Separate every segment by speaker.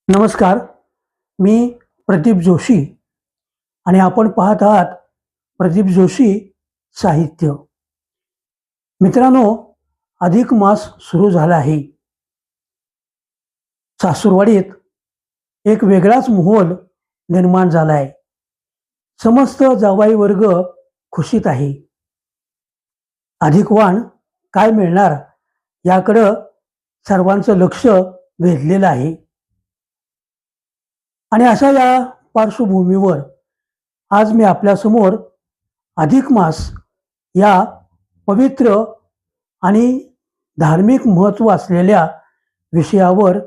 Speaker 1: नमस्कार. मी प्रदीप जोशी आणि आपण पाहत आहात प्रदीप जोशी साहित्य. मित्रांनो, अधिक मास सुरू झाला आहे. सासूरवाडीत एक वेगळाच माहोल निर्माण झाला आहे. समस्त जावाई वर्ग खुशीत आहे. अधिक वाण काय मिळणार याकडं सर्वांचं लक्ष वेधलेलं आहे. आणि अशा या पार्श्वभूमीवर आज मी आपल्यासमोर अधिक मास या पवित्र आणि धार्मिक महत्त्व असलेल्या विषयावर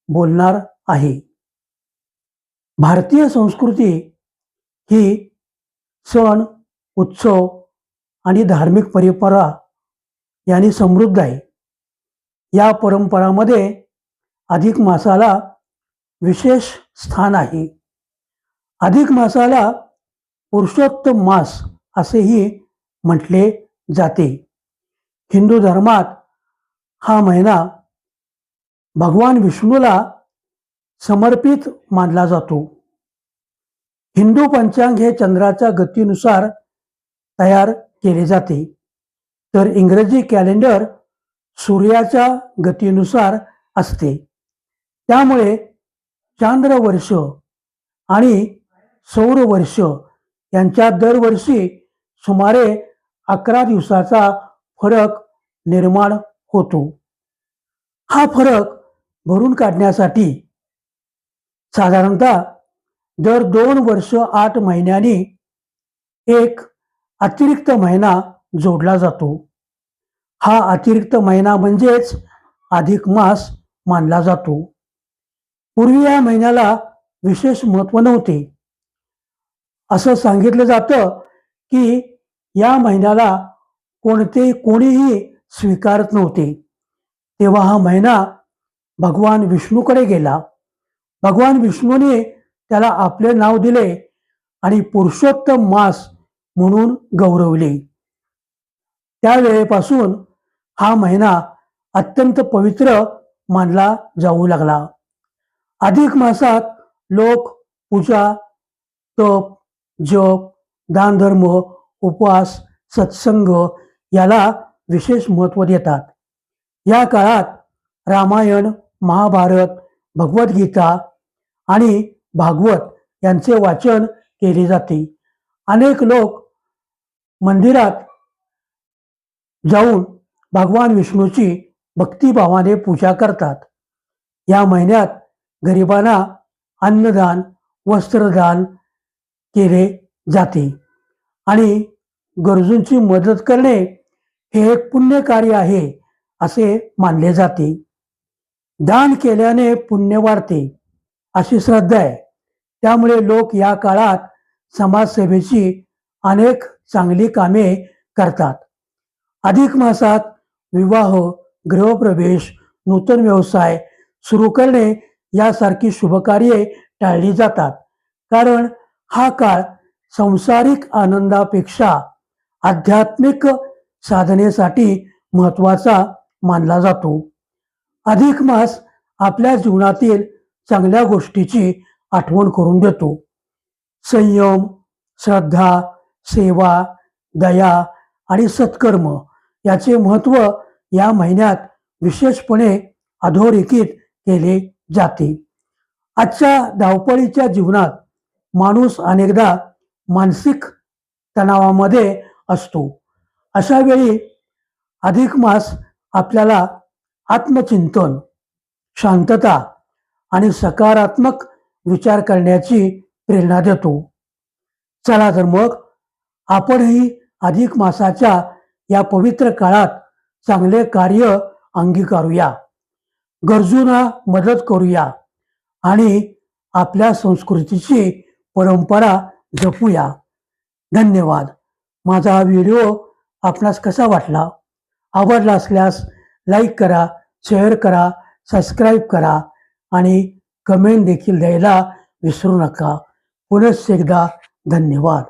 Speaker 1: बोलणार आहे. भारतीय संस्कृती ही सण, उत्सव आणि धार्मिक परंपरा यांनी समृद्ध आहे. या परंपरामध्ये अधिक मासाला विशेष स्थान आहे. अधिक मासाला पुरुषोत्तम मास असेही म्हटले जाते. हिंदू धर्मात हा महिना भगवान विष्णूला समर्पित मानला जातो. हिंदू पंचांग हे चंद्राच्या गतीनुसार तयार केले जाते, तर इंग्रजी कॅलेंडर सूर्याच्या गतीनुसार असते. त्यामुळे चांद्रवर्ष आणि सौरवर्ष यांच्यात दरवर्षी सुमारे 11 दिवसाचा फरक निर्माण होतो. हा फरक भरून काढण्यासाठी साधारणतः दर 2 वर्ष 8 महिन्यांनी एक अतिरिक्त महिना जोडला जातो. हा अतिरिक्त महिना म्हणजेच अधिक मास मानला जातो. पूर्वी या महिन्याला विशेष महत्त्व नव्हते. असं सांगितलं जातं की या महिन्याला कोणीही स्वीकारत नव्हते. तेव्हा हा महिना भगवान विष्णूकडे गेला. भगवान विष्णूने त्याला आपले नाव दिले आणि पुरुषोत्तम मास म्हणून गौरवले. त्यावेळेपासून हा महिना अत्यंत पवित्र मानला जाऊ लागला. अधिक मासात लोक पूजा, तप, जप, दानधर्म, उपवास, सत्संग याला विशेष महत्त्व देतात. या काळात रामायण, महाभारत, भगवद्गीता आणि भागवत यांचे वाचन केले जाते. अनेक लोक मंदिरात जाऊन भगवान विष्णूची भक्तिभावाने पूजा करतात. या महिन्यात गरिबांना अन्नदान, वस्त्रदान केले जाते आणि गरजूंची मदत करणे हे एक पुण्य कार्य आहे असे मानले जाते. दान केल्याने पुण्य वाढते अशी श्रद्धा आहे. त्यामुळे लोक या काळात समाजसेवेची अनेक चांगली कामे करतात. अधिक मासात विवाह, गृहप्रवेश, नूतन व्यवसाय सुरू करणे यासारखी शुभकार्ये टाळली जातात, कारण हा काळ सांसारिक आनंदापेक्षा आध्यात्मिक साधनेसाठी महत्त्वाचा मानला जातो. अधिक मास आपल्या जीवनातील चांगल्या गोष्टीची आठवण करून देतो. संयम, श्रद्धा, सेवा, दया आणि सत्कर्म याचे महत्त्व या महिन्यात विशेषपणे अधोरेखित केले जाते. आजच्या धावपळीच्या जीवनात माणूस अनेकदा मानसिक तणावामध्ये असतो. अशा वेळी अधिक मास आपल्याला आत्मचिंतन, शांतता आणि सकारात्मक विचार करण्याची प्रेरणा देतो. चला तर मग आपणही अधिक मासाच्या या पवित्र काळात चांगले कार्य अंगीकारूया, गरजूंना मदत करूया आणि आपल्या संस्कृतीची परंपरा जपूया. धन्यवाद. माझा हा व्हिडिओ आपणास कसा वाटला? आवडला असल्यास लाईक करा, शेअर करा, सबस्क्राईब करा आणि कमेंट देखील द्यायला विसरू नका. पुनश्च एकदा धन्यवाद.